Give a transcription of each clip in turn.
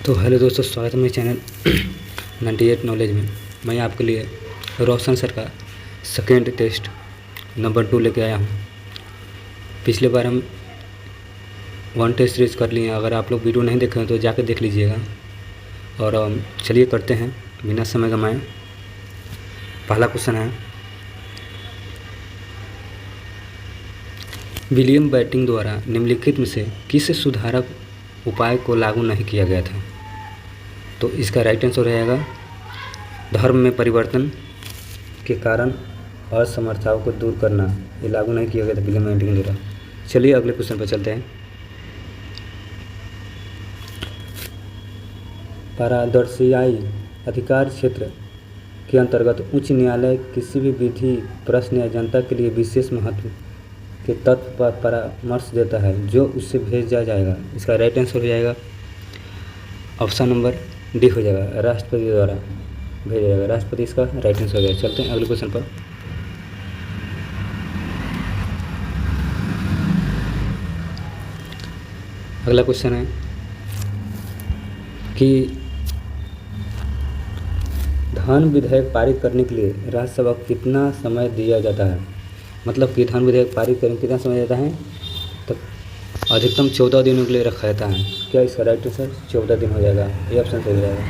तो हेलो दोस्तों, स्वागत है मेरे चैनल 98 नॉलेज में। मैं आपके लिए रोशन सर का सेकेंड टेस्ट नंबर 2 लेके आया हूँ। पिछले बार हम 1 टेस्ट सीरीज़ कर लिए हैं। अगर आप लोग वीडियो नहीं देखे हैं तो जाकर देख लीजिएगा। और चलिए करते हैं बिना समय गंवाए। पहला क्वेश्चन है, विलियम बेंटिक द्वारा निम्नलिखित में से किस सुधारक उपाय को लागू नहीं किया गया था? तो इसका राइट आंसर रहेगा, धर्म में परिवर्तन के कारण असमर्थताओं को दूर करना। ये लागू नहीं किया गया था विलियम बेंटिक द्वारा। चलिए अगले क्वेश्चन पर चलते हैं। पारदर्शियाई अधिकार क्षेत्र के अंतर्गत उच्च न्यायालय किसी भी विधि, प्रश्न या जनता के लिए विशेष महत्व के तत्व पर परामर्श देता है जो उससे भेजा जाएगा। इसका राइट आंसर हो जाएगा ऑप्शन नंबर डी हो जाएगा, राष्ट्रपति द्वारा भेजा जाएगा। राष्ट्रपति इसका राइट आंसर हो जाएगा। चलते हैं अगले क्वेश्चन पर। अगला क्वेश्चन है कि धन विधेयक पारित करने के लिए राज्यसभा को कितना समय दिया जाता है? मतलब कि धन विधेयक पारित करने कितना समय देता है? तो अधिकतम 14 दिनों के लिए रखा जाता है। क्या इसका राइट आंसर 14 दिन हो जाएगा? ये ऑप्शन सही हो जाएगा।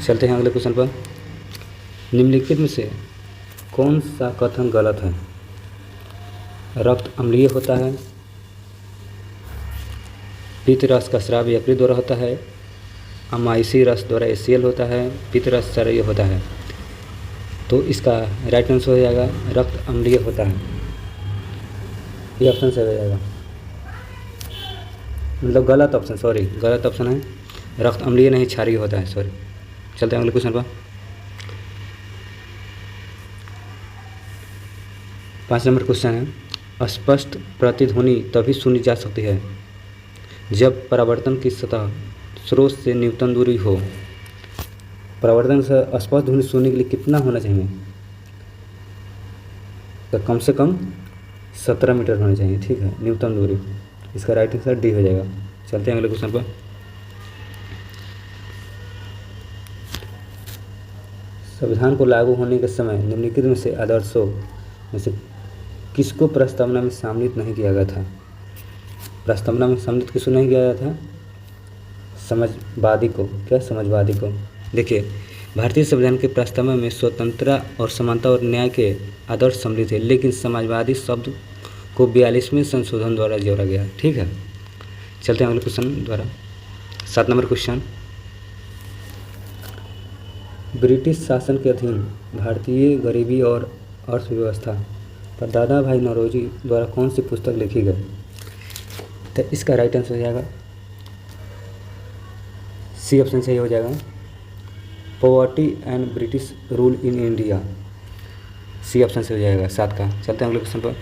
चलते हैं अगले क्वेश्चन पर। निम्नलिखित में से कौन सा कथन गलत है? रक्त अम्लीय होता है, पित्त रस का स्राव यकृत द्वारा होता है, अमाइसी रस द्वारा एसीएल होता है, पित्त रस क्षारीय होता है। तो इसका राइट आंसर हो जाएगा रक्त अम्लीय होता है। ये ऑप्शन सही हो जाएगा, मतलब गलत ऑप्शन, सॉरी गलत ऑप्शन है। रक्त अम्लीय नहीं क्षारीय होता है, सॉरी। चलते हैं अगले क्वेश्चन पर। 5 नंबर क्वेश्चन है, स्पष्ट प्रतिध्वनि तभी सुनी जा सकती है जब परावर्तन की सतह स्रोत से न्यूनतम दूरी हो। परावर्तन से स्पष्ट ध्वनि सुनने के लिए कितना होना चाहिए? तो कम से कम 17 मीटर होना चाहिए, ठीक है, न्यूनतम दूरी। इसका राइट आंसर डी हो जाएगा। चलते हैं अगले क्वेश्चन पर। संविधान को लागू होने के समय निम्नलिखित में से आदर्शों में से किसको प्रस्तावना में सम्मिलित नहीं किया गया था? प्रस्तावना में सम्मिलित किसको नहीं किया गया था? समाजवादी को। क्या? समाजवादी को। देखिए, भारतीय संविधान के प्रस्तावना में स्वतंत्रता और समानता और न्याय के आदर्श सम्मिलित है, लेकिन समाजवादी शब्द को 42वें संशोधन द्वारा जोड़ा गया, ठीक है। चलते हैं अगले क्वेश्चन द्वारा। 7 नंबर क्वेश्चन, ब्रिटिश शासन के अधीन भारतीय गरीबी और अर्थव्यवस्था पर दादा भाई नौरोजी द्वारा कौन सी पुस्तक लिखी गई? तो इसका राइट आंसर हो जाएगा सी ऑप्शन सही हो जाएगा, poverty and British rule in India. C option से हो जाएगा 7 का। चलते हैं अगले क्वेश्चन पर।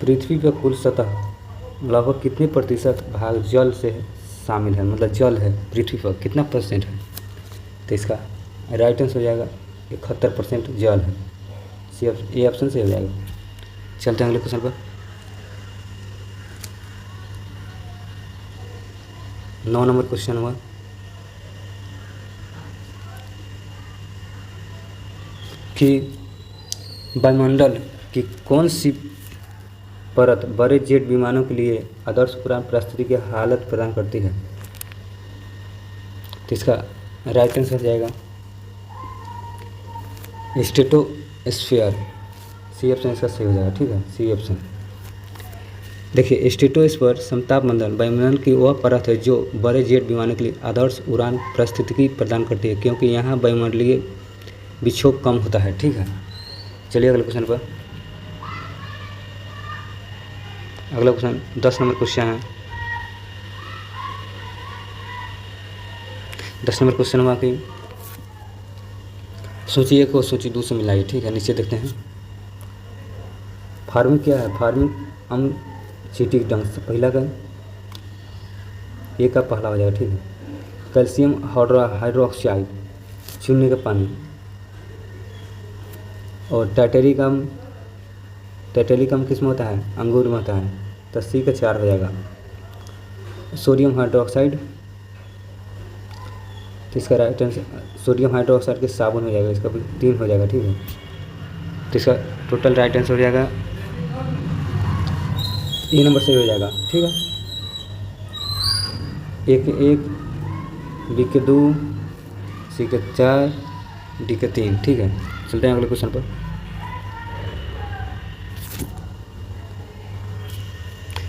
पृथ्वी पर कुल सतह लगभग कितने प्रतिशत भाग जल से शामिल है? मतलब जल है पृथ्वी पर कितना परसेंट है? तो इसका राइट आंसर हो जाएगा 71% जल है। सी ए ऑप्शन से हो जाएगा। चलते हैं अगले क्वेश्चन पर। 9 नंबर क्वेश्चन हुआ कि वायुमंडल की कौन सी परत बड़े जेट विमानों के लिए आदर्श उड़ान परिस्थिति की हालत प्रदान करती है? तो इसका राइट आंसर हो जाएगा स्ट्रेटोस्फीयर। सी ऑप्शन इसका सही हो जाएगा, ठीक है, सी ऑप्शन। देखिए, स्ट्रेटोस्फीयर समताप मंडल वायुमंडल की वह परत है जो बड़े जेट विमानों के लिए आदर्श उड़ान परिस्थिति प्रदान करती है, क्योंकि यहाँ वायुमंडलीय विक्षोभ कम होता है, ठीक है। चलिए अगले क्वेश्चन पर। अगला क्वेश्चन 10 नंबर क्वेश्चन है। 10 नंबर क्वेश्चन हुआ कि सूची 1 को सूची 2 से मिलाइए, ठीक है। नीचे देखते हैं, फार्मिंग क्या है? फार्मिंग अम्ल चीटी ढंग से पहला का ए का पहला हो जाएगा, ठीक है। कैल्शियम हाइड्रोक्साइड, चूने का पानी, और टैटेलिकम किस में होता है? अंगूर में होता है, तो सी का 4 हो जाएगा। सोडियम हाइड्रोक्साइड, तो इसका राइट आंसर सोडियम हाइड्रोक्साइड के साबुन हो जाएगा, इसका भी 3 हो जाएगा, ठीक है। तो इसका टोटल राइट आंसर हो जाएगा ए नंबर सही हो जाएगा, ठीक है। ए के 1, बी के 2, सी के 4, डी के 3, ठीक है। चलते हैं अगले क्वेश्चन पर।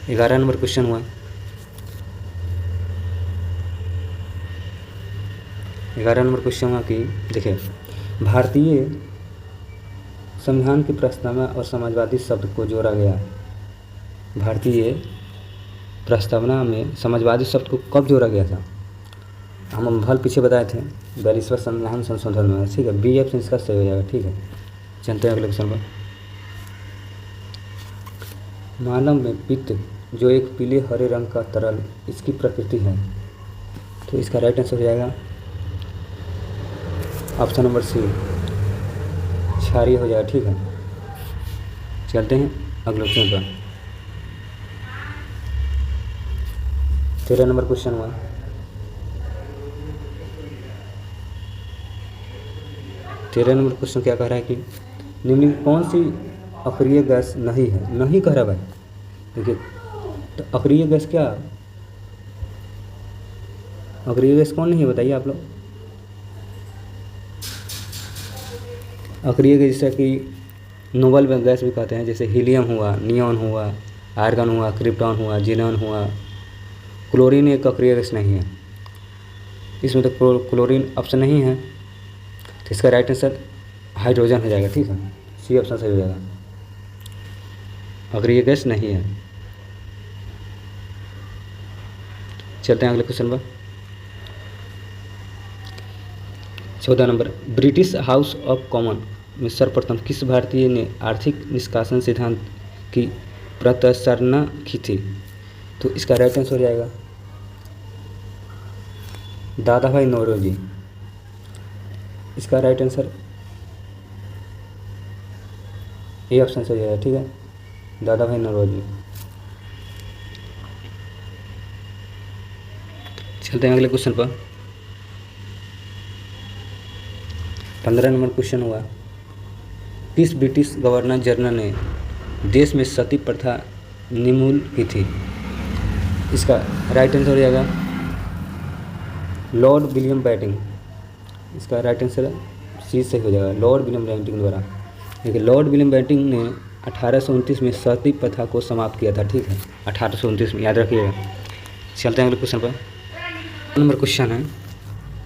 ग्यारह नंबर क्वेश्चन हुआ। 11 नंबर क्वेश्चन हुआ कि देखिए, भारतीय संविधान की प्रस्तावना और समाजवादी शब्द को जोड़ा गया। भारतीय प्रस्तावना में समाजवादी शब्द को कब जोड़ा गया था? हम भल पीछे बताए थे 42वां संविधान संशोधन में, ठीक है। बी ऑप्शन इसका सही हो जाएगा, ठीक है। चलते हैं अगले क्वेश्चन पर। मानव में पित्त जो एक पीले हरे रंग का तरल इसकी प्रकृति है, तो इसका राइट आंसर हो जाएगा ऑप्शन नंबर सी, क्षारीय हो जाएगा, ठीक है। चलते हैं अगले क्वेश्चन पर। 13 नंबर क्वेश्चन हुआ। 13 नंबर क्वेश्चन क्या कह रहा है कि निम्नलिखित कौन सी अक्रिय गैस नहीं है? नहीं कह रहा भाई, देखिए, तो अक्रिय गैस क्या, अक्रिय गैस कौन नहीं है बताइए आप लोग। अक्रिय गैस जैसा कि नोबल गैस भी कहते हैं, जैसे हीलियम हुआ, नियॉन हुआ, आर्गन हुआ, क्रिप्टॉन हुआ, जीनॉन हुआ। क्लोरीन एक अक्रिय गैस नहीं है, इसमें तो क्लोरीन ऑप्शन नहीं है, तो इसका राइट आंसर हाइड्रोजन हो जाएगा, ठीक है। सी ऑप्शन सही हो जाएगा, अक्रिय गैस नहीं है। चलते हैं अगले क्वेश्चन पर। 14 number. British house of common में सर्वप्रथम किस भारतीय ने आर्थिक निष्कासन सिद्धांत की प्रस्तावना की थी? तो इसका राइट आंसर हो जाएगा दादा भाई नौरोजी। इसका राइट आंसर ए ऑप्शन से हो जाएगा, ठीक है, दादा भाई नौरोजी। चलते हैं अगले क्वेश्चन पर। 15 नंबर क्वेश्चन हुआ। किस ब्रिटिश गवर्नर जनरल ने देश में सती प्रथा निर्मूल की थी? इसका राइट आंसर हो जाएगा लॉर्ड विलियम बेंटिंक। इसका राइट आंसर सी से हो जाएगा, लॉर्ड विलियम बेंटिंक द्वारा। देखिए, लॉर्ड विलियम बेंटिंक ने 1829 में सती प्रथा को समाप्त किया था, ठीक है, 1829 में, याद रखिएगा। चलते हैं अगले क्वेश्चन पर। नंबर क्वेश्चन है,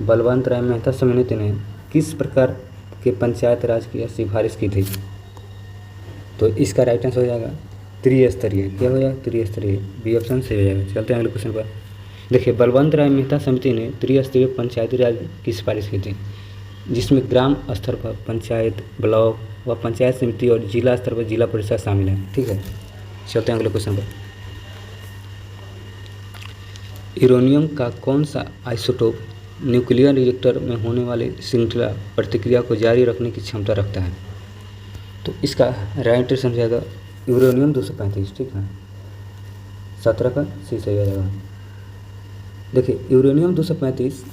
बलवंत राय मेहता समिति ने किस प्रकार के पंचायत राज की सिफारिश की थी? तो इसका राइट आंसर हो जाएगा त्रिस्तरीय। क्या हो जाएगा? त्रिस्तरीय, बी ऑप्शन से हो जाएगा। चलते हैं अगले क्वेश्चन पर। देखिए, बलवंत राय मेहता समिति ने त्रिस्तरीय पंचायती राज की सिफारिश की थी, जिसमें ग्राम स्तर पर पंचायत, ब्लॉक व पंचायत समिति और जिला स्तर पर जिला परिषद शामिल है, ठीक है। चलते हैं अगले क्वेश्चन पर। यूरेनियम का कौन सा आइसोटोप न्यूक्लियर रिएक्टर में होने वाली श्रृंखला प्रतिक्रिया को जारी रखने की क्षमता रखता है? तो इसका राइट आंसर जाएगा यूरेनियम 235, ठीक है, 17 का सी सही हो जाएगा। देखिए, यूरेनियम 235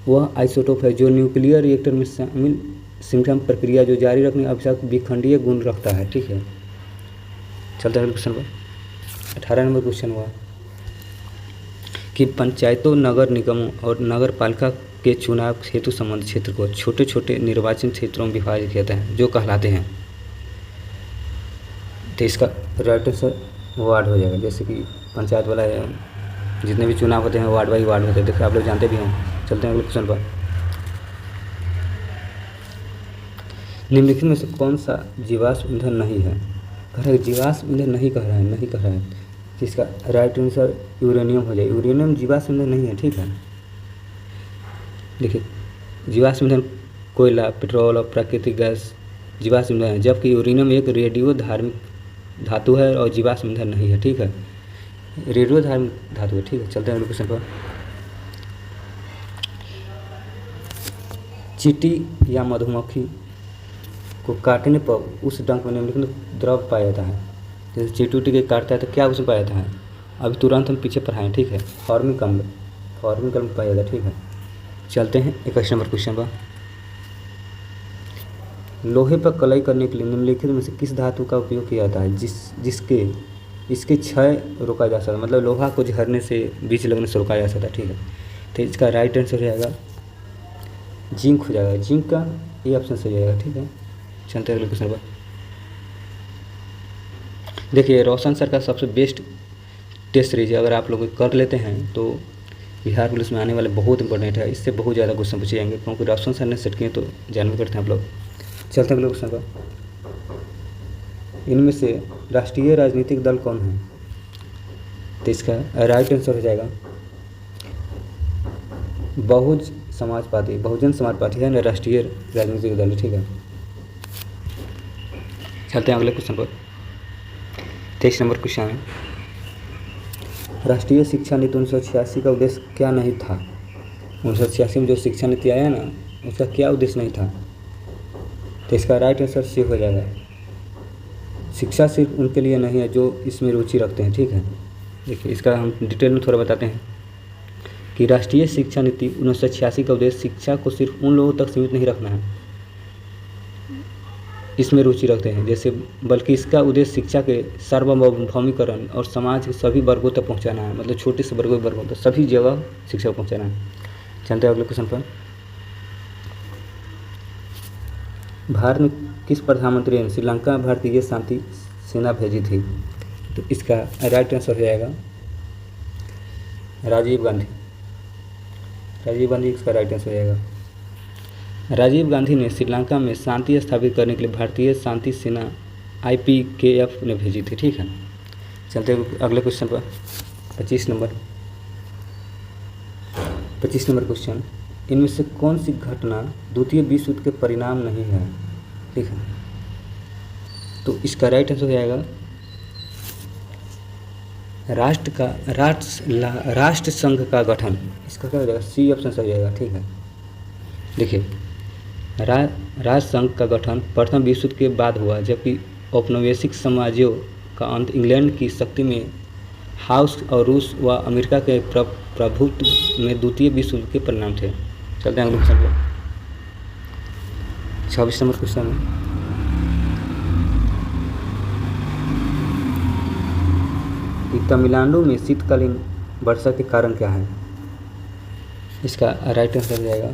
वह आइसोटोप है जो न्यूक्लियर रिएक्टर में शामिल श्रृंखला प्रक्रिया जो जारी रखने का आवश्यक विखंडीय गुण रखता है, ठीक है। चलते हैं क्वेश्चन पर। 18 नंबर क्वेश्चन हुआ कि पंचायतों, नगर निगमों और नगर पालिका के चुनाव हेतु संबंधित क्षेत्र को छोटे छोटे निर्वाचन क्षेत्रों में विभाजित किया जाता है, जो कहलाते हैं। तो इसका राइट आंसर वार्ड हो जाएगा। जैसे कि पंचायत वाला है, जितने भी चुनाव होते हैं वार्ड बाई वार्ड होते हैं, देखिए आप लोग जानते भी हैं। चलते हैं अगले क्वेश्चन पर। निम्नलिखित में से कौन सा जीवाश्म ईंधन नहीं है? कह रहा है जीवाश्म ईंधन नहीं कह रहा है, नहीं कह रहा है, इसका राइट आंसर यूरेनियम हो जाए। यूरेनियम जीवाश्म ईंधन नहीं है, ठीक है। देखिए, जीवाश्म ईंधन कोयला, पेट्रोल और प्राकृतिक गैस जीवाश्म ईंधन है, जबकि यूरेनियम एक रेडियो धार्मिक धातु है और जीवाश्म ईंधन नहीं है, ठीक है, रेडियो धार्मिक धातु है, ठीक है। चलते हैं अगले क्वेश्चन पर। चींटी या मधुमक्खी को काटने पर उस डंक में निम्नलिखित द्रव पाया जाता है। जैसे चींटी उटी के काटता है तो क्या उसमें पाया जाता है, अभी तुरंत हम पीछे पढ़ाएँ, ठीक है। फॉर्मिक अम्ल पाया जाता है, ठीक है। चलते हैं 21 नंबर क्वेश्चन पर। लोहे पर कलई करने के लिए निम्नलिखित में से किस धातु का उपयोग किया जाता है जिसके इसके क्षय रोका जा सकता है, मतलब लोहा को झरने से बीच लगने से रोका जा सकता है, ठीक है। तो इसका राइट आंसर हो जाएगा जिंक हो जाएगा, जिंक का ये ऑप्शन सही जाएगा, ठीक है। चलते हैं अगले क्वेश्चन पर। देखिए रोशन सर का सबसे बेस्ट टेस्ट सीरीज अगर आप लोग कर लेते हैं तो बिहार पुलिस में आने वाले बहुत इंपॉर्टेंट है, इससे बहुत ज़्यादा क्वेश्चन पूछे जाएंगे, क्योंकि रोशन सर ने सेट किए तो जानबूझ करते हैं आप लोग। चलते हैं अगले क्वेश्चन पर। इनमें से राष्ट्रीय राजनीतिक दल कौन है, तो इसका राइट आंसर हो जाएगा बहुजन समाज पार्टी है ना, राष्ट्रीय राजनीतिक दल, ठीक है। चलते हैं अगले क्वेश्चन पर। 23 नंबर क्वेश्चन है, राष्ट्रीय शिक्षा नीति 1986 का उद्देश्य क्या नहीं था। 1986 में जो शिक्षा नीति आया ना, उसका क्या उद्देश्य नहीं था, तो इसका राइट आंसर सी हो जाएगा। शिक्षा सिर्फ उनके लिए नहीं है जो इसमें रुचि रखते हैं, ठीक है। देखिए इसका हम डिटेल में थोड़ा बताते हैं कि राष्ट्रीय शिक्षा नीति 1986 का उद्देश्य शिक्षा को सिर्फ उन लोगों तक सीमित नहीं रखना है इसमें रुचि रखते हैं जैसे, बल्कि इसका उद्देश्य शिक्षा के सार्वभौमिकरण और समाज के सभी वर्गों तक पहुंचाना है, मतलब छोटे से वर्गों तक सभी जगह शिक्षा को पहुंचाना है। चलते हैं अगले क्वेश्चन पर। भारत में किस प्रधानमंत्री ने श्रीलंका भारतीय शांति सेना भेजी थी, तो इसका राइट आंसर हो जाएगा राजीव गांधी इसका राइट आंसर हो जाएगा। राजीव गांधी ने श्रीलंका में शांति स्थापित करने के लिए भारतीय शांति सेना IPKF ने भेजी थी, ठीक है। चलते हैं अगले क्वेश्चन पर। 25 नंबर क्वेश्चन, इनमें से कौन सी घटना द्वितीय विश्व युद्ध के परिणाम नहीं है, ठीक है। तो इसका राइट आंसर हो जाएगा राष्ट्र संघ का गठन, इसका क्या हो जाएगा, सी ऑप्शन सही जाएगा, ठीक है। देखिए राष्ट्र संघ का गठन प्रथम विश्व युद्ध के बाद हुआ, जबकि औपनिवेशिक साम्राज्यों का अंत इंग्लैंड की शक्ति में हाउस और रूस व अमेरिका के प्रभुत्व में द्वितीय विश्व युद्ध के परिणाम थे। चलते हैं अगले क्वेश्चन पर। 26 नंबर क्वेश्चन है, कि तमिलनाडु में शीतकालीन वर्षा के कारण क्या है, इसका राइट आंसर हो जाएगा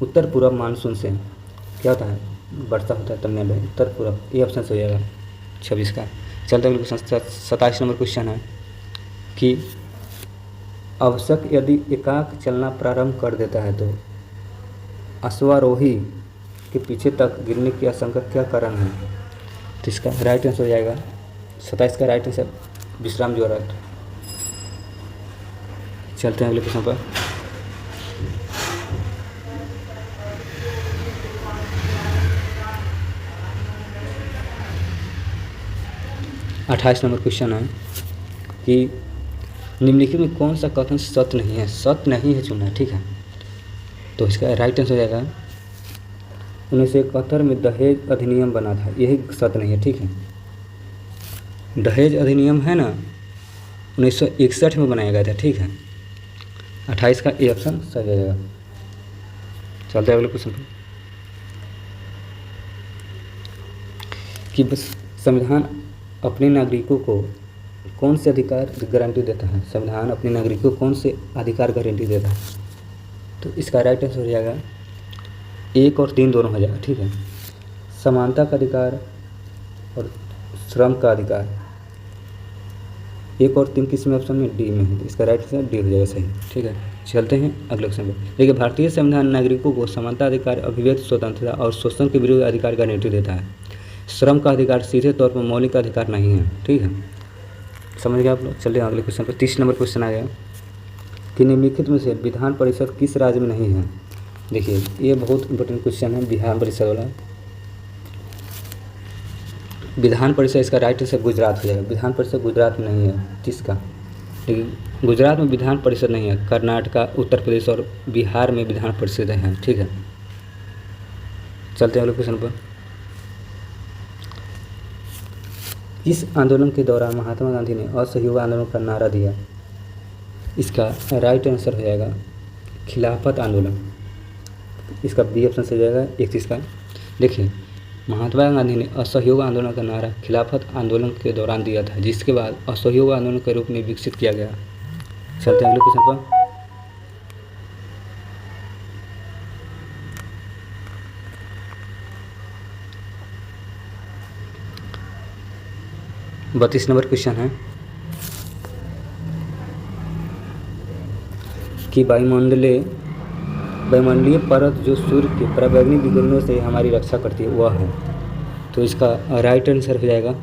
उत्तर पूर्व मानसून से क्या होता है, वर्षा होता है तमिलनाडु में, उत्तर पूर्व, ये ऑप्शन हो जाएगा 26 का। चलते अगले क्वेश्चन 27 नंबर क्वेश्चन है कि आवश्यक यदि एकाक चलना प्रारंभ कर देता है तो अश्वारोही के पीछे तक गिरने की आशंका क्या कारण है, तो इसका राइट आंसर हो जाएगा 27 का राइट आंसर विश्राम ज्वर। चलते हैं अगले क्वेश्चन पर। अट्ठाईस नंबर क्वेश्चन है कि निम्नलिखित में कौन सा कथन सत्य नहीं है चुनना, ठीक है। तो इसका राइट आंसर हो जाएगा 1971 में दहेज अधिनियम बना था, यही सत्य नहीं है, ठीक है। दहेज अधिनियम है ना 1961 में बनाया गया था, ठीक है। 28 का ए ऑप्शन सही हो जाएगा। चलते हैं अगले क्वेश्चन पर कि बस संविधान अपने नागरिकों को कौन से अधिकार गारंटी देता है, संविधान अपने नागरिकों को कौन से अधिकार गारंटी देता है, तो इसका राइट आंसर हो जाएगा 1 और 3 दोनों हो जाएगा, ठीक है। समानता का अधिकार और श्रम का अधिकार, 1 और 3 किस में ऑप्शन में, डी में है, तो इसका राइट आंसर डी हो जाएगा सही, ठीक है। चलते हैं अगले क्वेश्चन पर। देखिए भारतीय संविधान नागरिकों को समानता अधिकार, अभिव्यक्ति स्वतंत्रता और शोषण के विरुद्ध अधिकार गारंटी देता है। श्रम का अधिकार सीधे तौर पर मौलिक अधिकार नहीं है, ठीक है, समझ गए आप लोग। चलिए अगले क्वेश्चन पर। 30 नंबर क्वेश्चन आ गया कि निम्नलिखित में से विधान परिषद किस राज्य में नहीं है। देखिए ये बहुत इंपॉर्टेंट क्वेश्चन है, विधान परिषद वाला। विधान परिषद इसका राइट आंसर गुजरात हो जाएगा, विधान परिषद गुजरात में नहीं है, किसका, लेकिन गुजरात में विधान परिषद नहीं है, कर्नाटका, उत्तर प्रदेश और बिहार में विधान परिषद है, ठीक है। चलते हैं अगले क्वेश्चन पर। इस आंदोलन के दौरान महात्मा गांधी ने असहयोग आंदोलन का नारा दिया। इसका राइट आंसर हो जाएगा खिलाफत आंदोलन। इसका बी ऑप्शन से हो जाएगा 31 का। देखिए, महात्मा गांधी ने असहयोग आंदोलन का नारा खिलाफत आंदोलन के दौरान दिया था, जिसके बाद असहयोग आंदोलन के रूप में विकसित किया गया। चलते हैं अगले क्वेश्चन पर। बत्तीस नंबर क्वेश्चन है कि वायुमंडलीय परत जो सूर्य के पराबैंगनी विकिरणों से हमारी रक्षा करती है वह है। तो इसका राइट आंसर हो जाएगा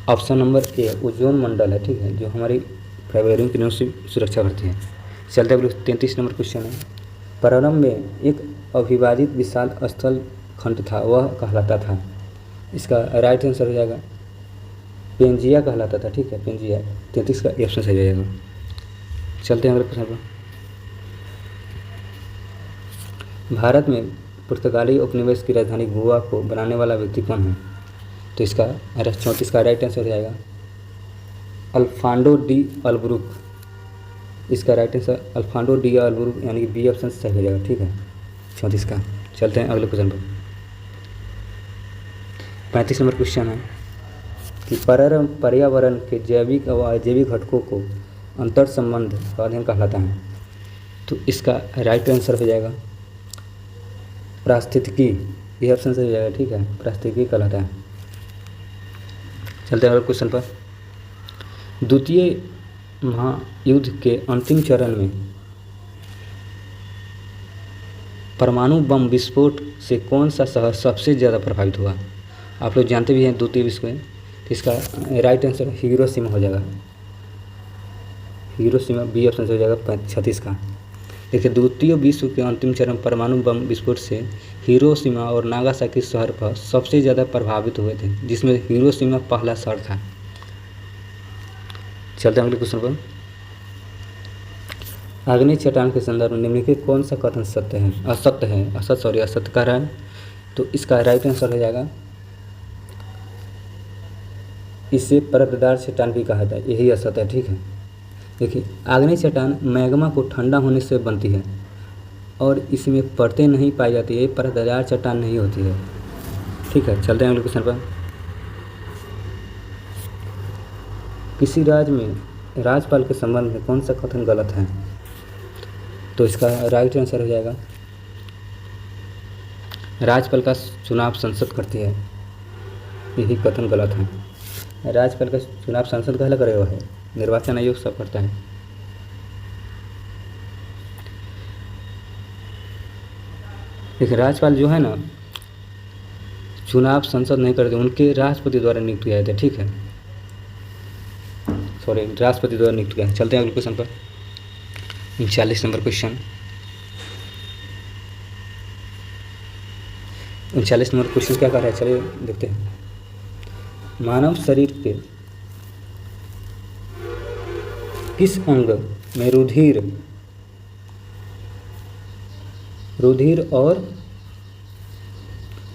ऑप्शन नंबर ए, ओजोन मंडल है, ठीक है, जो हमारी पराबैंगनी किरणों से सुरक्षा करती है। चलते अगले 33 नंबर क्वेश्चन है। प्रारंभ में एक अविभाजित विशाल स्थल खंड था, वह कहलाता था। इसका राइट आंसर हो जाएगा पेंजिया कहलाता था, ठीक है, पेंजिया। 33 का ऑप्शन सही हो जाएगा। चलते हैं अगले प्रश्न पर। भारत में पुर्तगाली उपनिवेश की राजधानी गोवा को बनाने वाला व्यक्ति कौन है? तो इसका 34 का राइट आंसर हो जाएगा अल्फांडो डी अल्बुरुक। इसका राइट आंसर अल्फांडो डी अल्बुरुक यानी कि बी ऑप्शन सही हो जाएगा, ठीक है, 34 का। चलते हैं अगले क्वेश्चन पर। 35 नंबर क्वेश्चन है कि पर्यावरण के जैविक और अजैविक घटकों को अंतर संबंध का अध्ययन कहलाता है। तो इसका राइट आंसर हो जाएगा पारिस्थितिकी। यह ऑप्शन से हो जाएगा, ठीक है, पारिस्थितिकी कहलाता है। चलते हैं अगले क्वेश्चन पर। द्वितीय महायुद्ध के अंतिम चरण में परमाणु बम विस्फोट से कौन सा शहर सबसे ज़्यादा प्रभावित हुआ? आप लोग जानते भी हैं द्वितीय विश्व में। तो इसका राइट आंसर हिरोशिमा हो जाएगा, हिरोशिमा, बी ऑप्शन से हो जाएगा 36 का। देखिए, द्वितीय विश्व के अंतिम चरण परमाणु बम विस्फोट से हिरोशिमा और नागासाकी शहर पर सबसे ज़्यादा प्रभावित हुए थे, जिसमें हिरोशिमा पहला शहर था। चलते हैं अगले क्वेश्चन पर। आग्नेय चट्टान के संदर्भ में निम्नलिखित कौन सा कथन सत्य है? असत्य कह रहा है। तो इसका राइट आंसर हो जाएगा इसे परतदार चट्टान भी कहा जाता है, यही असत्य है, ठीक है। देखिए, आग्नेय चट्टान मैग्मा को ठंडा होने से बनती है और इसमें परतें नहीं पाई जाती है, ये परतदार चट्टान नहीं होती है, ठीक है। चलते हैं अगले क्वेश्चन पर। किसी राज्य में राज्यपाल के संबंध में कौन सा कथन गलत है? तो इसका राइट आंसर हो जाएगा राज्यपाल का चुनाव संसद करती है, यही कथन गलत है। राज्यपाल का चुनाव संसद कहला करे हुआ है, निर्वाचन आयोग सब करता है। देखिए, राज्यपाल जो है ना, चुनाव संसद नहीं करते, उनके राष्ट्रपति द्वारा नियुक्त किया जाता है, ठीक है, सॉरी, राष्ट्रपति द्वारा नियुक्त किया है। चलते हैं अगले क्वेश्चन पर। 39 नंबर क्वेश्चन। 39 नंबर क्वेश्चन क्या कर रहा है, चलिए देखते हैं। मानव शरीर के किस अंग में रुधिर और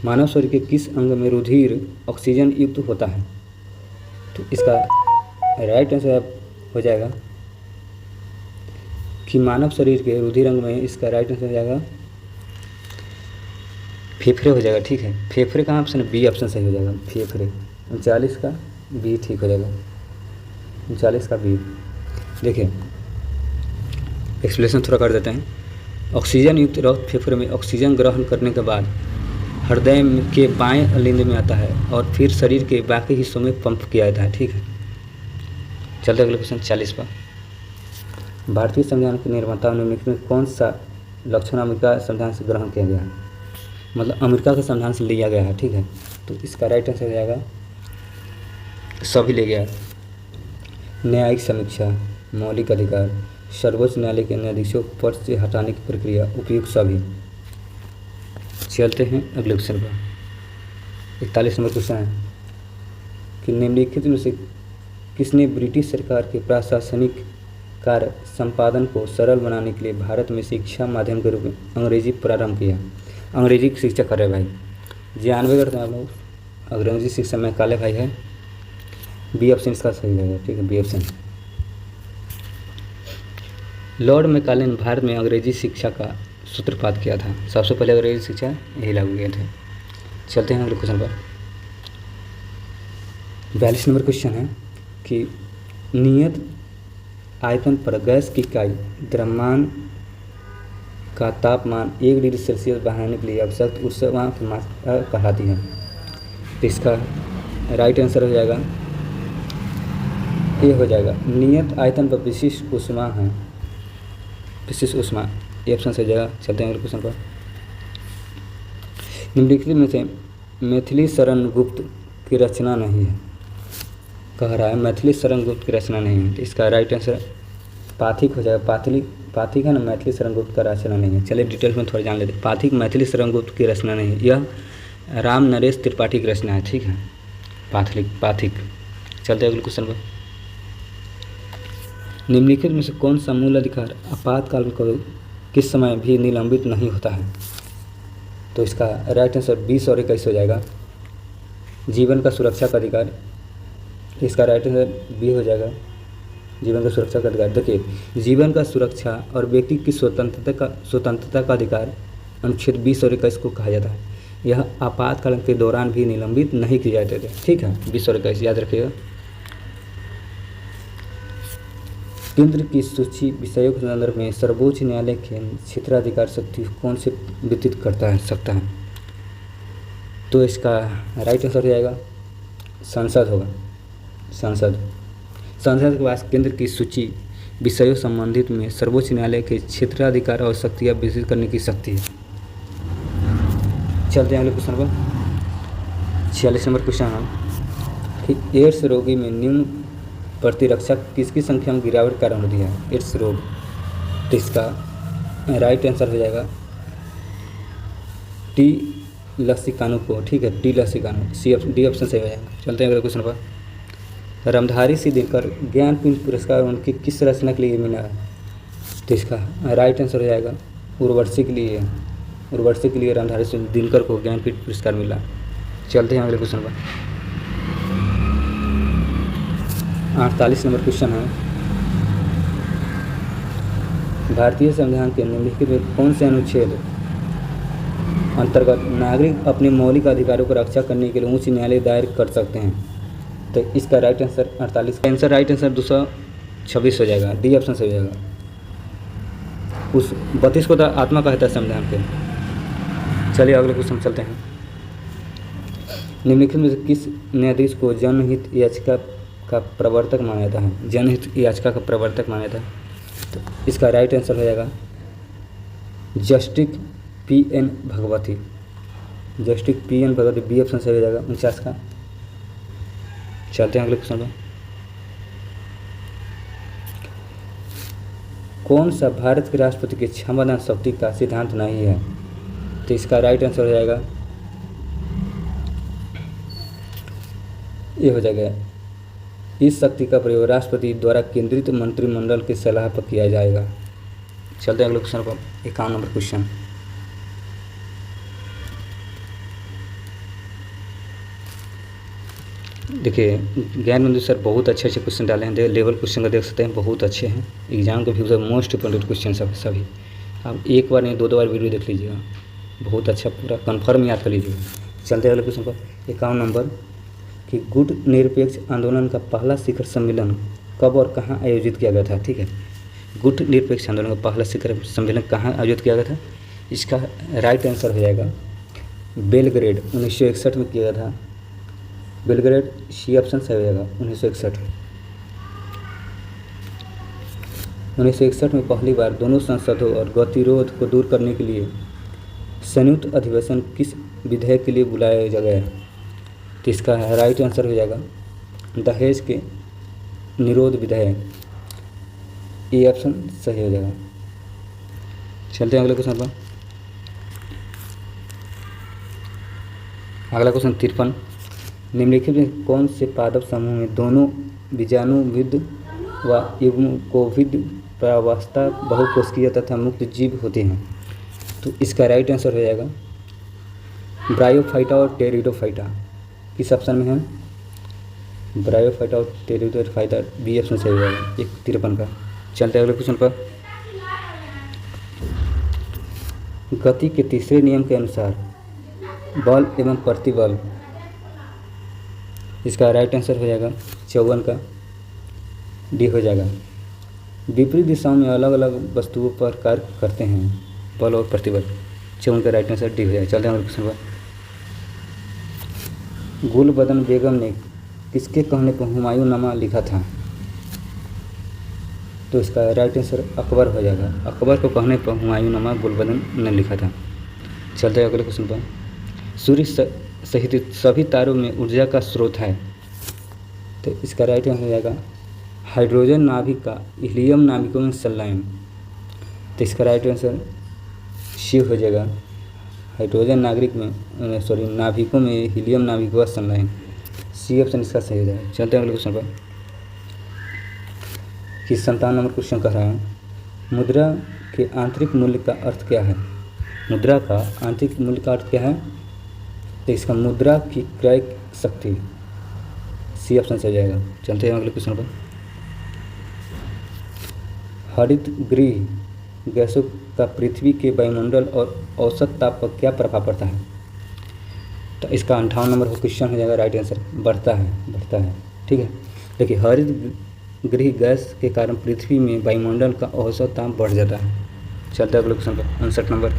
मानव शरीर के किस अंग में रुधिर ऑक्सीजन युक्त होता है? तो इसका राइट आंसर हो जाएगा कि मानव शरीर के रुधिर अंग में, इसका राइट आंसर हो जाएगा फेफड़े हो जाएगा, ठीक है। फेफड़े का ऑप्शन बी ऑप्शन सही हो जाएगा, फेफड़े। 39 का बी ठीक हो जाएगा, 39 का बी। देखिए, एक्सप्लेनेशन थोड़ा कर देते हैं। ऑक्सीजन युक्त रक्त फेफड़े में ऑक्सीजन ग्रहण करने के बाद हृदय के बाएं लिंब में आता है और फिर शरीर के बाकी हिस्सों में पंप किया जाता है, ठीक है। चलते अगले क्वेश्चन 40 पर। भारतीय संविधान के निर्माताओं ने निम्नलिखित में कौन सा लक्षण अमेरिका संविधान से ग्रहण किया गया है? मतलब अमेरिका के संविधान से लिया गया है, ठीक है। तो इसका राइट आंसर हो जाएगा सभी ले गया। न्यायिक समीक्षा, मौलिक अधिकार, सर्वोच्च न्यायालय के न्यायाधीशों को पद से हटाने की प्रक्रिया, उपयुक्त सभी। चलते हैं अगले क्वेश्चन पर। 41 नंबर क्वेश्चन है कि निम्नलिखित में से किसने ब्रिटिश सरकार के प्रशासनिक कार्य संपादन को सरल बनाने के लिए भारत में शिक्षा माध्यम के रूप में अंग्रेजी प्रारंभ किया? अंग्रेजी की शिक्षा कर रहे भाई, 92 करते हैं आप लोग। अंग्रेजी शिक्षा में काले भाई है, बी ऑप्शन इसका सही रहेगा, ठीक है, बी ऑप्शन। लॉर्ड मैकाले ने भारत में अंग्रेजी शिक्षा का सूत्रपात किया था। सबसे पहले अंग्रेजी शिक्षा यही लागू किए थे। चलते हैं अगले क्वेश्चन पर। 42 नंबर क्वेश्चन है कि नियत आयतन पर गैस की इकाई द्रव्यमान का तापमान 1 डिग्री सेल्सियस बढ़ाने के लिए आवश्यक ऊष्मा की मात्रा कहलाती है। तो इसका राइट आंसर हो जाएगा, ये हो जाएगा नियत आयतन पर विशिष्ट ऊष्मा है, विशिष्ट ऊष्मा, ये ऑप्शन से हो जाएगा। चलते हैं अगले क्वेश्चन पर। निम्नलिखित में से मैथिली शरण गुप्त की रचना नहीं है, कह रहा है मैथिली शरण गुप्त की रचना नहीं है। तो इसका राइट आंसर पाथिक हो जाएगा। पाथिक है ना, मैथिली शरण गुप्त का रचना नहीं है। चलिए डिटेल्स में थोड़ा जान लेते हैं। पाथिक मैथिली शरण गुप्त की रचना नहीं है, यह राम नरेश त्रिपाठी की रचना है, ठीक है, पाथिक। चलते हैं अगले क्वेश्चन पर। निम्नलिखित में से कौन सा मूल अधिकार आपातकाल में किस समय भी निलंबित नहीं होता है? तो इसका राइट आंसर 20 और 21 हो जाएगा। जीवन का सुरक्षा का अधिकार, इसका राइट आंसर बी हो जाएगा, जीवन का सुरक्षा का अधिकार। देखिए, जीवन का सुरक्षा और व्यक्ति की स्वतंत्रता का अधिकार अनुच्छेद 20 और 21 को कहा जाता है। यह आपातकाल के दौरान भी निलंबित नहीं किए जाते थे, ठीक है, 20 और 21 याद रखिएगा। केंद्र की सूची विषयों के संदर्भ में सर्वोच्च न्यायालय के क्षेत्राधिकार शक्ति कौन से वितरित सकता है? तो इसका राइट आंसर हो जाएगा संसद होगा, संसद के पास केंद्र की सूची विषयों संबंधित में सर्वोच्च न्यायालय के क्षेत्राधिकार और शक्तियाँ वितरित करने की शक्ति है। चलते हैं अगले क्वेश्चन पर। 46 नंबर क्वेश्चन है कि एड्स रोगी में निम्न प्रतिरक्षा किसकी संख्या में गिरावट के कारण होती है? एड्स रोग। तो इसका राइट आंसर हो जाएगा टी लसिकानु को, ठीक है, टी लसिकानु, डी ऑप्शन से हो जाएगा। चलते हैं अगले क्वेश्चन पर। रामधारी सिंह दिनकर ज्ञानपीठ पुरस्कार उनकी किस रचना के लिए मिला है? तो इसका राइट आंसर हो जाएगा उर्वशी के लिए, उर्वशी के लिए रामधारी सिंह दिनकर को ज्ञानपीठ पुरस्कार मिला। चलते हैं अगले क्वेश्चन पर। 48 नंबर क्वेश्चन है, भारतीय संविधान के निम्नलिखित में कौन से अनुच्छेद अंतर्गत नागरिक अपने मौलिक अधिकारों को रक्षा करने के लिए उच्च न्यायालय दायर कर सकते हैं? तो इसका राइट आंसर 48 का आंसर राइट आंसर 226 हो जाएगा, डी ऑप्शन से हो जाएगा। उस 32 को तो आत्मा कहता है संविधान के। चलिए अगले क्वेश्चन चलते हैं। निम्नलिखित में से किस न्यायाधीश को जनहित याचिका का प्रवर्तक माना जाता है? जनहित याचिका का प्रवर्तक माना जाता है। तो इसका राइट आंसर हो जाएगा justice PN Bhagwati, justice PN Bhagwati, B option से हो जाएगा 49 का। चलते हैं अगले क्वेश्चन पर। कौन सा भारत के राष्ट्रपति के क्षमतादान शक्ति का सिद्धांत नहीं है? तो इसका राइट आंसर हो जाएगा, ये हो जाएगा इस शक्ति का प्रयोग राष्ट्रपति द्वारा केंद्रित मंत्रिमंडल की सलाह पर किया जाएगा। चलते हैं अगले क्वेश्चन पर। 51 नंबर क्वेश्चन, देखिए ज्ञान बंधु सर बहुत अच्छे क्वेश्चन डाले हैं, लेवल क्वेश्चन का देख सकते हैं, बहुत अच्छे हैं। एग्जाम के फ्यूचर मोस्ट इंपॉर्टेंट क्वेश्चन सब सभी। आप एक बार नहीं 2 बार वीडियो देख लीजिएगा, बहुत अच्छा पूरा कन्फर्म याद कर लीजिएगा। चलते हैं अगले क्वेश्चन पर। 51 नंबर कि गुट निरपेक्ष आंदोलन का पहला शिखर सम्मेलन कब और कहाँ आयोजित किया गया था? ठीक है, गुट निरपेक्ष आंदोलन का पहला शिखर सम्मेलन कहाँ आयोजित किया गया था? इसका राइट आंसर हो जाएगा बेलग्रेड, 1961 में किया गया था। बेलग्रेड सी ऑप्शन से हो जाएगा 1961। 1961 में पहली बार दोनों संसदों और गतिरोध को दूर करने के लिए संयुक्त अधिवेशन किस विधेयक के लिए बुलाया गया? तो इसका राइट आंसर हो जाएगा दहेज के निरोध विधेयक, ए ऑप्शन सही हो जाएगा। चलते हैं अगले क्वेश्चन पर। अगला क्वेश्चन 53, निम्नलिखित में कौन से पादप समूह में दोनों बीजाणुविद व युग्मकोविद प्रावस्था बहुकोशिकीय तथा मुक्त जीव होते हैं? तो इसका राइट आंसर हो जाएगा ब्रायोफाइटा और टेरिडोफाइटा किस ऑप्शन में है? ब्रायोफाइटा और टेरिडोफाइटा बी ऑप्शन सही हो जाएगा 153 का। चलते हैं अगले क्वेश्चन पर। गति के तीसरे नियम के अनुसार बल एवं प्रतिबल, इसका राइट आंसर हो जाएगा 54 का, डी हो जाएगा। विपरीत दिशाओं में अलग अलग वस्तुओं पर कार्य करते हैं बल और प्रतिबल, 54 का राइट आंसर डी हो जाएगा। चलते हैं अगले क्वेश्चन पर। गुलबदन बेगम ने किसके कहने पर हुमायूंनामा लिखा था? तो इसका राइट आंसर अकबर हो जाएगा। अकबर को कहने पर हुमायूंनामा गुलबदन ने लिखा था। चलते हैं अगले क्वेश्चन पर। सूर्य सहित सभी तारों में ऊर्जा का स्रोत है, तो इसका राइट आंसर हो जाएगा हाइड्रोजन नाभिक का हीलियम नाभिकों में संलयन, तो इसका राइट आंसर सी हो जाएगा। हाइड्रोजन नाभिकों में हीलियम नाभिकों का संलयन, सी ऑप्शन इसका सही हो जाएगा। चलते हैं अगले क्वेश्चन पर कि 57 नंबर क्वेश्चन कह रहा है मुद्रा के आंतरिक मूल्य का अर्थ क्या है? मुद्रा का आंतरिक मूल्य का अर्थ क्या है? तो इसका मुद्रा की क्रय शक्ति, सी ऑप्शन से जाएगा। चलते हैं अगले क्वेश्चन पर। हरित गृह गैसों का पृथ्वी के वायुमंडल और औसत ताप पर क्या प्रभाव पड़ता है? तो इसका 58 नंबर क्वेश्चन हो जाएगा राइट आंसर बढ़ता है। ठीक है, देखिए हरित गृह गैस के कारण पृथ्वी में वायुमंडल का औसत ताप बढ़ जाता है। चलते हैं अगले क्वेश्चन पर 59 नंबर।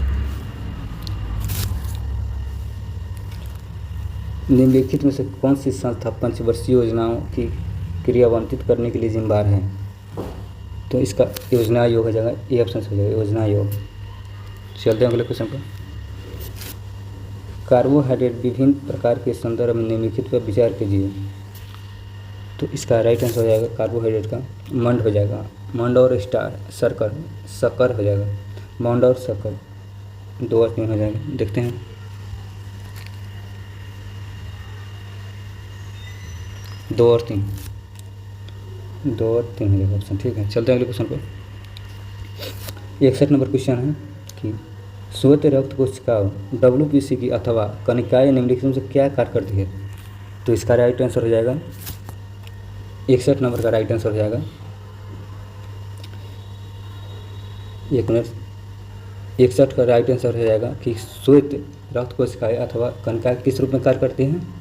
निम्नलिखित में से कौन सी संस्था पंचवर्षीय योजनाओं की क्रियान्वित करने के लिए जिम्मेदार है? तो इसका योजना आयोग हो जाएगा, ए ऑप्शन हो जाएगा योजना आयोग। चलते हैं अगले क्वेश्चन पर। कार्बोहाइड्रेट विभिन्न प्रकार के संदर्भ में निम्नलिखित पर विचार कीजिए, तो इसका राइट आंसर हो जाएगा कार्बोहाइड्रेट का मंड हो जाएगा। मंड और शक्कर हो जाएगा। मंड और शक्कर 2 और 3 हो जाएगा। देखते हैं, दो और तीन हो जाएगा ऑप्शन। ठीक है, चलते हैं अगले क्वेश्चन पर। 61 नंबर क्वेश्चन है कि श्वेत रक्त कोशिकाओं WBC की अथवा कनिकाएं निम्नलिखित में से क्या कार्य करती है? तो इसका राइट आंसर हो जाएगा 61 नंबर का राइट आंसर हो जाएगा 61 का राइट आंसर हो जाएगा कि श्वेत रक्त कोशिकाएं अथवा कनिकाएं किस रूप में कार्य करती हैं?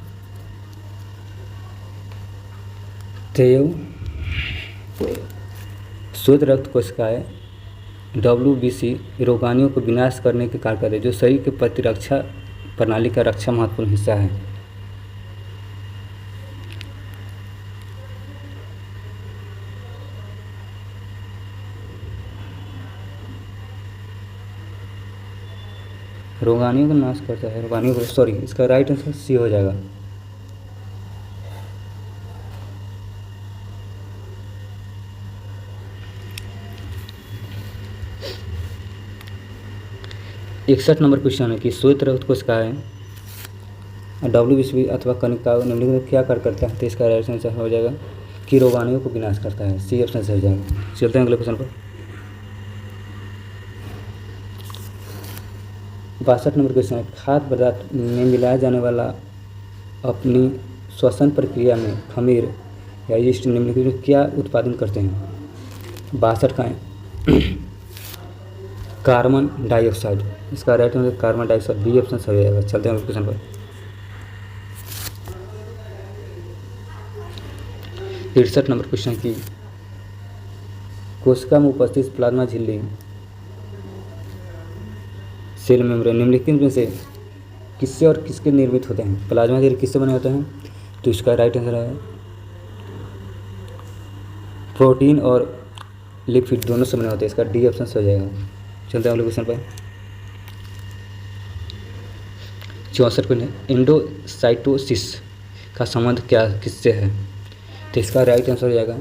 श्वेत रक्त कोशिकाएं WBC रोगाणुओं को विनाश करने के कार्य करते हैं, जो शरीर के प्रतिरक्षा प्रणाली का रक्षा महत्वपूर्ण हिस्सा है। रोगाणुओं को नाश करता है, इसका राइट आंसर सी हो जाएगा। इकसठ नंबर क्वेश्चन है कि श्वेत रक्त कोशिकाएं WBC अथवा कनिकाओं निम्नलिखित में क्या कार्य करता है? तो इसका राइट आंसर हो जाएगा कि रोगाणुओं को विनाश करता है, सी ऑप्शन से हो जाएगा। चलते हैं अगले क्वेश्चन पर। 62 नंबर क्वेश्चन है खाद्य पदार्थ में मिलाया जाने वाला अपनी श्वसन प्रक्रिया में खमीर या यीस्ट निम्नलिखित में क्या उत्पादन करते हैं? 62 का है कार्बन डाइऑक्साइड, इसका right answer carbon dioxide, B option सही हो जाएगा। चलते हैं क्वेश्चन पर। 63 नंबर क्वेश्चन की कोशिका में उपस्थित प्लाज्मा झिल्ली सेल मेम्ब्रेन निम्नलिखित में से किससे और किसके निर्मित होते हैं? प्लाज्मा झिल्ली किससे बने होते हैं? तो इसका राइट आंसर है प्रोटीन और लिपिड दोनों से बने होते हैं, इसका डी ऑप्शन हो जाएगा। चलते हैं अगले क्वेश्चन पर। 64 क्वेश्चन एंडोसाइटोसिस का संबंध क्या किससे है? तो इसका राइट आंसर हो जाएगा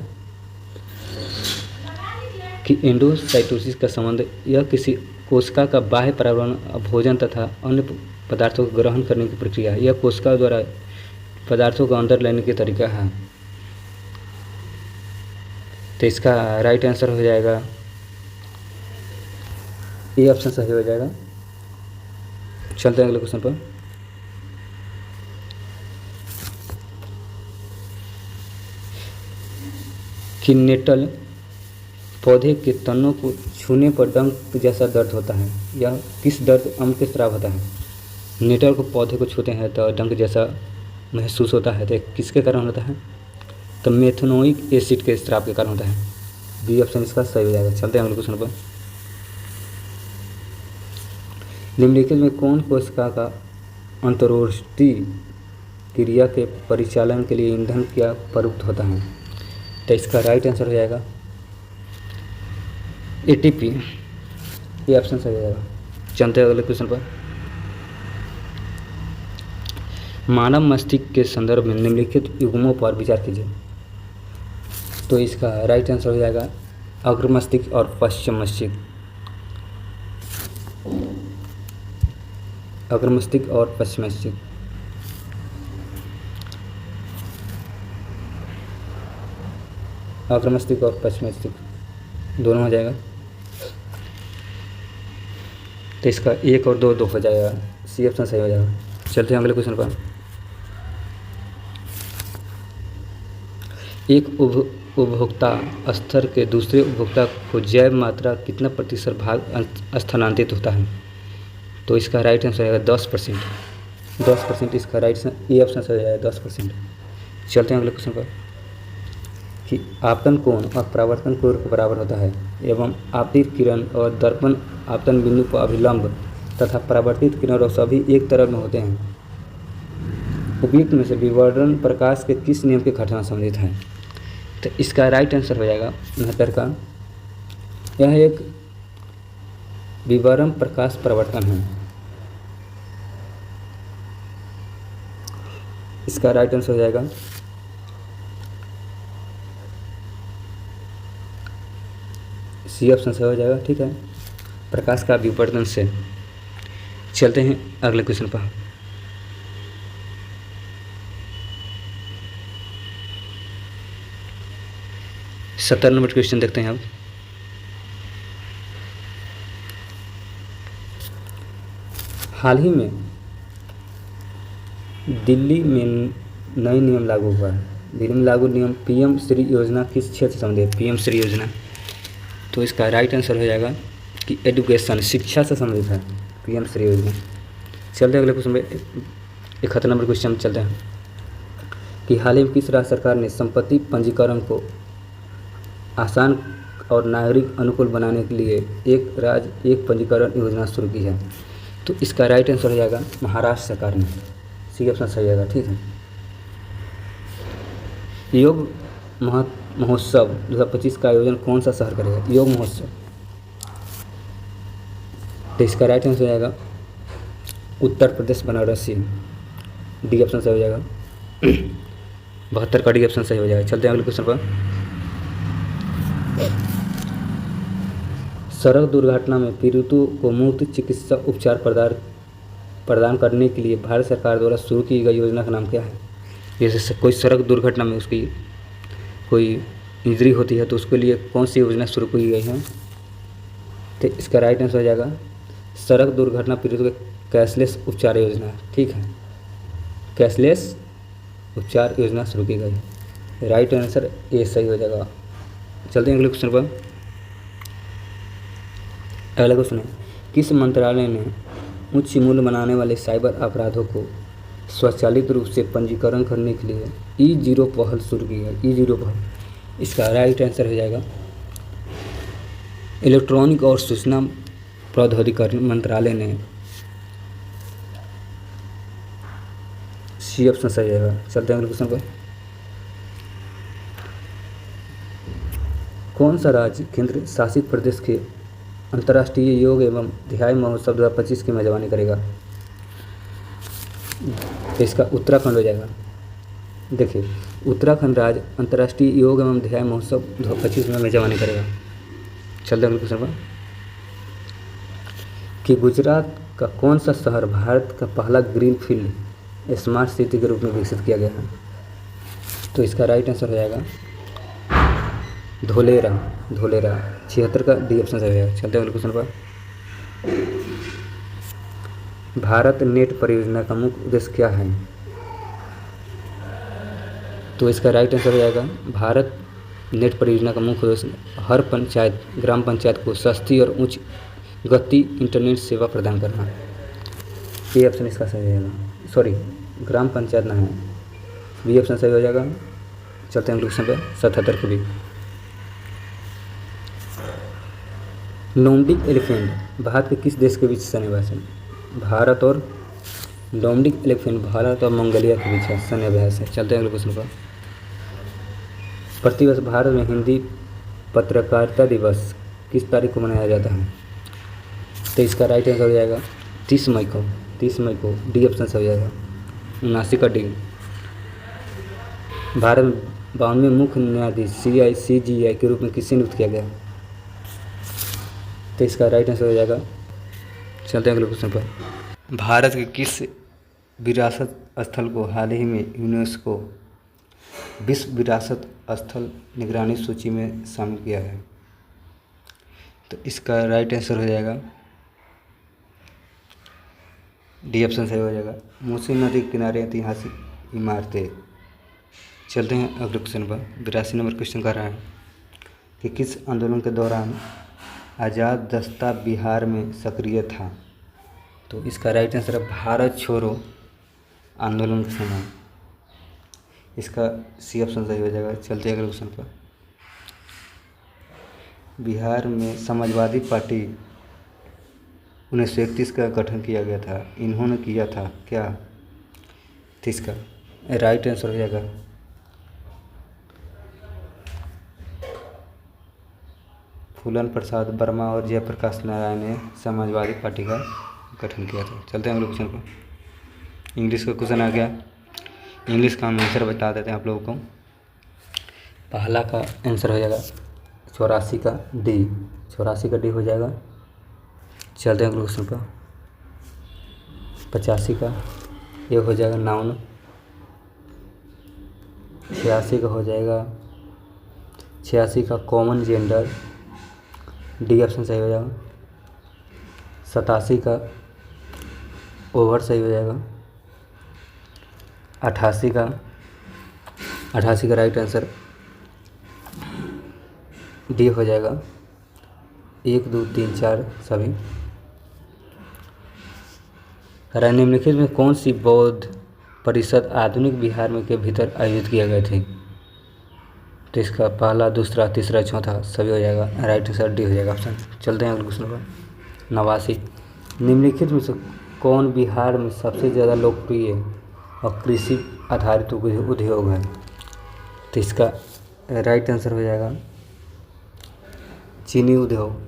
कि एंडोसाइटोसिस का संबंध यह किसी कोशिका का बाह्य पर्यावरण भोजन तथा अन्य पदार्थों को ग्रहण करने की प्रक्रिया है। यह कोशिका द्वारा पदार्थों को अंदर लेने की तरीका है, तो इसका राइट आंसर हो जाएगा ए ऑप्शन सही हो जाएगा। चलते हैं अगले क्वेश्चन पर। कि नेटल पौधे के तनों को छूने पर डंक जैसा दर्द होता है। यह किस दर्द अम्ल के स्राव होता है? नेटल को पौधे को छूते हैं तो डंक जैसा महसूस होता है, तो यह किसके कारण होता है? तो मेथनोइक एसिड के स्राव के कारण होता है। बी ऑप्शन इसका सही हो जाएगा। चलते हैं अगले क्वेश्चन पर। निम्नलिखित में कौन कोशिका का अंतरोष्ठी क्रिया के परिचालन के लिए ईंधन क्या प्रयुक्त होता है? तो इसका राइट आंसर हो जाएगा एटीपी। ये ऑप्शन सही हो जाएगा। चलते हैं अगले क्वेश्चन पर। मानव मस्तिष्क के संदर्भ में निम्नलिखित युग्मों पर विचार कीजिए। तो इसका राइट आंसर हो जाएगा अग्र मस्तिष्क और पश्चिम मस्तिष्क। अग्र मस्तिष्क और पश्चिम मस्तिष्क। अग्र मस्तिष्क और पश्चिम मस्तिष्क दोनों हो जाएगा। तो इसका 1 और 2 2 हो जाएगा। सी ऑप्शन सही हो जाएगा। चलते हैं अगले क्वेश्चन पर। एक उपभोक्ता स्तर के दूसरे उपभोक्ता को जैव मात्रा कितना प्रतिशत भाग स्थानांतरित होता है? तो इसका राइट आंसर आएगा 10%। 10% इसका राइट ए ऑप्शन सही हो जाएगा 10%। चलते हैं अगले क्वेश्चन पर कि आपतन कोण और परावर्तन कोण के बराबर होता है एवं आपतित किरण और दर्पण आपतन बिंदु पर अभिलंब तथा परावर्तित किरण और सभी एक तरफ में होते हैं। उपयुक्त में से विवर्तन प्रकाश के किस नियम की घटना संबंधित है? तो इसका राइट आंसर हो जाएगा 69 का। यह एक विवर्तन प्रकाश परिवर्तन है। इसका राइट आंसर हो जाएगा सी ऑप्शन से हो जाएगा। ठीक है, प्रकाश का विवर्तन से। चलते हैं अगले क्वेश्चन पर। सत्तर नंबर क्वेश्चन देखते हैं अब। हाल ही में दिल्ली में नई नियम लागू हुआ है। दिल्ली में लागू नियम पीएम श्री योजना किस क्षेत्र से संबंधित है? पीएम श्री योजना। तो इसका राइट आंसर हो जाएगा कि एजुकेशन, शिक्षा से संबंधित है पीएम श्री योजना। चलते हैं अगले क्वेश्चन में। 71 नंबर क्वेश्चन में चलते हैं कि हाल ही में किस राज्य सरकार ने संपत्ति पंजीकरण को आसान और नागरिक अनुकूल बनाने के लिए एक राज्य एक पंजीकरण योजना शुरू की है? तो इसका राइट आंसर हो जाएगा महाराष्ट्र सरकार ने। सी ऑप्शन सही जाएगा। ठीक है, योग महोत्सव 2025 का आयोजन कौन सा शहर करेगा? योग महोत्सव। तो इसका राइट आंसर हो जाएगा उत्तर प्रदेश बनारसी। डी ऑप्शन सही हो जाएगा। 72 का डी ऑप्शन सही हो जाएगा। चलते हैं अगले क्वेश्चन पर। सड़क दुर्घटना में पीड़ितों को मुफ्त चिकित्सा उपचार प्रदान करने के लिए भारत सरकार द्वारा शुरू की गई योजना का नाम क्या है? जैसे कोई सड़क दुर्घटना में उसकी कोई इंजरी होती है तो उसके लिए कौन सी योजना शुरू की गई है? तो इसका राइट आंसर हो जाएगा सड़क दुर्घटना पीड़ितों के कैशलेस उपचार योजना। ठीक है, कैशलेस उपचार योजना शुरू की गई। राइट आंसर ए सही हो जाएगा। चलते हैं अगले क्वेश्चन पर। अगला क्वेश्चन है किस मंत्रालय ने उच्च मूल्य बनाने वाले साइबर अपराधों को स्वचालित रूप से पंजीकरण करने के लिए E0 पहल शुरू की है? E0 पहल। इसका राइट आंसर हो जाएगा इलेक्ट्रॉनिक और सूचना प्रौद्योगिकी मंत्रालय ने। सी ऑप्शन सही जाएगा। चलते हैं अगले क्वेश्चन पर। कौन सा राज्य केंद्र शासित प्रदेश के अंतर्राष्ट्रीय योग एवं ध्यान महोत्सव 2025 की मेजबानी करेगा? तो इसका उत्तराखंड हो जाएगा। देखिए, उत्तराखंड राज्य अंतर्राष्ट्रीय योग एवं ध्यान महोत्सव 2025 में मेजबानी करेगा। चलते हैं क्वेश्चन पर कि गुजरात का कौन सा शहर भारत का पहला ग्रीन फील्ड स्मार्ट सिटी के रूप में विकसित किया गया है? तो इसका राइट आंसर हो जाएगा धोलेरा। 76 का डी ऑप्शन सही है। चलते हैं अगले क्वेश्चन पर। भारत नेट परियोजना का मुख्य उद्देश्य क्या है? तो इसका राइट आंसर हो जाएगा भारत नेट परियोजना का मुख्य उद्देश्य हर पंचायत ग्राम पंचायत को सस्ती और उच्च गति इंटरनेट सेवा प्रदान करना। ये ऑप्शन इसका सही रहेगा, सॉरी ग्राम पंचायत ना है, बी ऑप्शन सही हो जाएगा। चलते हैं अगले क्वेश्चन पे 77 के भी। नोमडिक एलिफेंट भारत के किस देश के बीच सैन्याभ्यास है? भारत और नोमडिक एलिफेंट भारत और मंगोलिया के बीच है सैन्याभ्यास है। चलते हैं अगले क्वेश्चन पर। प्रतिवर्ष भारत में हिंदी पत्रकारिता दिवस किस तारीख को मनाया जाता है? तो इसका राइट आंसर हो जाएगा 30 मई को। 30 मई को डी ऑप्शन से हो जाएगा, 79 का डी। भारत में 52वें मुख्य न्यायाधीश CJI के रूप में किससे नियुक्त किया गया? तो इसका राइट आंसर हो जाएगा। चलते हैं अगले क्वेश्चन पर। भारत के किस विरासत स्थल को हाल ही में यूनेस्को विश्व विरासत स्थल निगरानी सूची में शामिल किया है? तो इसका राइट आंसर हो जाएगा डी ऑप्शन सही हो जाएगा, मूसी नदी के किनारे ऐतिहासिक इमारतें। चलते हैं अगले क्वेश्चन पर। 82 नंबर क्वेश्चन कर रहा है कि किस आंदोलन के दौरान आज़ाद दस्ता बिहार में सक्रिय था? तो इसका राइट आंसर है भारत छोड़ो आंदोलन के समय। इसका सी ऑप्शन सही हो जाएगा। चलते हैं अगले क्वेश्चन पर। बिहार में समाजवादी पार्टी 1931 का गठन किया गया था, इन्होंने किया था क्या? तो इसका राइट आंसर हो जाएगा फूलन प्रसाद वर्मा और जयप्रकाश नारायण ने समाजवादी पार्टी का गठन किया था। चलते हैं अगले क्वेश्चन पर। इंग्लिश का क्वेश्चन आ गया, इंग्लिश का हम आंसर बता देते हैं आप लोगों को। पहला का आंसर हो जाएगा 84 का डी, 84 का डी हो जाएगा। चलते हैं अगले क्वेश्चन पर। 85 का ये हो जाएगा नाउन, 86 का हो जाएगा 86 का कॉमन जेंडर, डी ऑप्शन सही हो जाएगा। 87 का ओवर सही हो जाएगा। 88 का राइट आंसर डी हो जाएगा, 1 2 3 4 सभी। निम्नलिखित में कौन सी बौद्ध परिषद आधुनिक बिहार में के भीतर आयोजित किया गए थे? तो इसका पहला, दूसरा, तीसरा, चौथा सभी हो जाएगा। राइट आंसर डी हो जाएगा ऑप्शन। चलते हैं अगले क्वेश्चन पर। 89 निम्नलिखित में से कौन बिहार में सबसे ज़्यादा लोकप्रिय और कृषि आधारित उद्योग है? तो इसका राइट आंसर हो जाएगा चीनी उद्योग।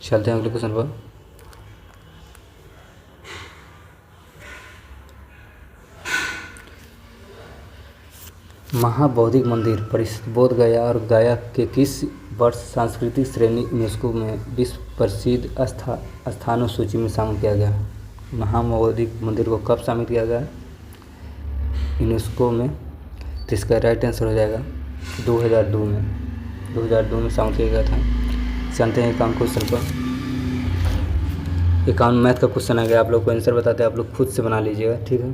चलते हैं अगले क्वेश्चन पर। महाबौद्धिक मंदिर परिषद बोध गया और गया के किस वर्ष सांस्कृतिक श्रेणी यूनेस्को में विश्व प्रसिद्ध स्थानों सूची में शामिल किया गया? महाबौद्धिक मंदिर को कब शामिल किया गया यूनेस्को में? तो इसका राइट आंसर हो जाएगा 2002 में शामिल किया गया था। चलते हैं एकाउंट क्वेश्चन पर। एकाउंट मैथ का क्वेश्चन आ गया, आप लोग को आंसर बताते हैं, आप लोग खुद से बना लीजिएगा, ठीक है,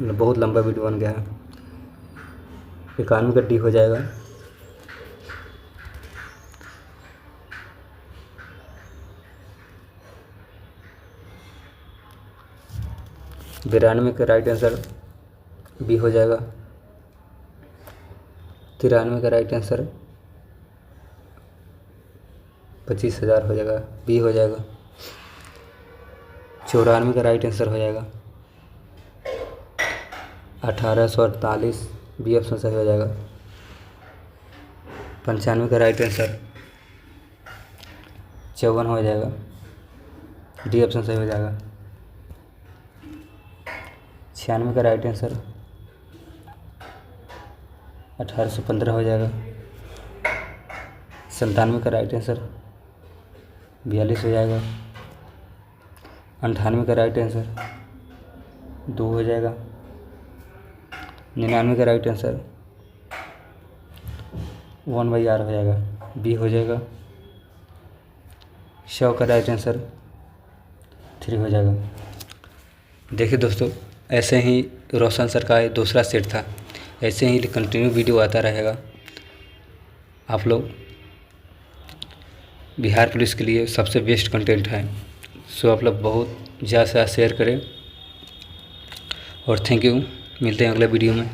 बहुत लंबा वीडियो बन गया है। 91 का डी हो जाएगा। बिरानवे का राइट आंसर बी हो जाएगा। 93 का राइट आंसर 25,000 हो जाएगा, बी हो जाएगा। 94 का राइट आंसर हो जाएगा 1848, बी ऑप्शन सही हो जाएगा। 95 का राइट आंसर 54 हो जाएगा, डी ऑप्शन सही हो जाएगा। 96 का राइट आंसर 1815 हो जाएगा। 97 का राइट आंसर 42 हो जाएगा। 98 का राइट आंसर 2 हो जाएगा। 99 का राइट आंसर 1/r हो जाएगा, बी हो जाएगा। 100 का राइट आंसर 3 हो जाएगा। देखिए दोस्तों, ऐसे ही रोशन सर का दूसरा सेट था। ऐसे ही कंटिन्यू वीडियो आता रहेगा। आप लोग बिहार पुलिस के लिए सबसे बेस्ट कंटेंट है। सो आप लोग बहुत ज़्यादा से ज़्यादा शेयर करें और थैंक यू। मिलते हैं अगले वीडियो में।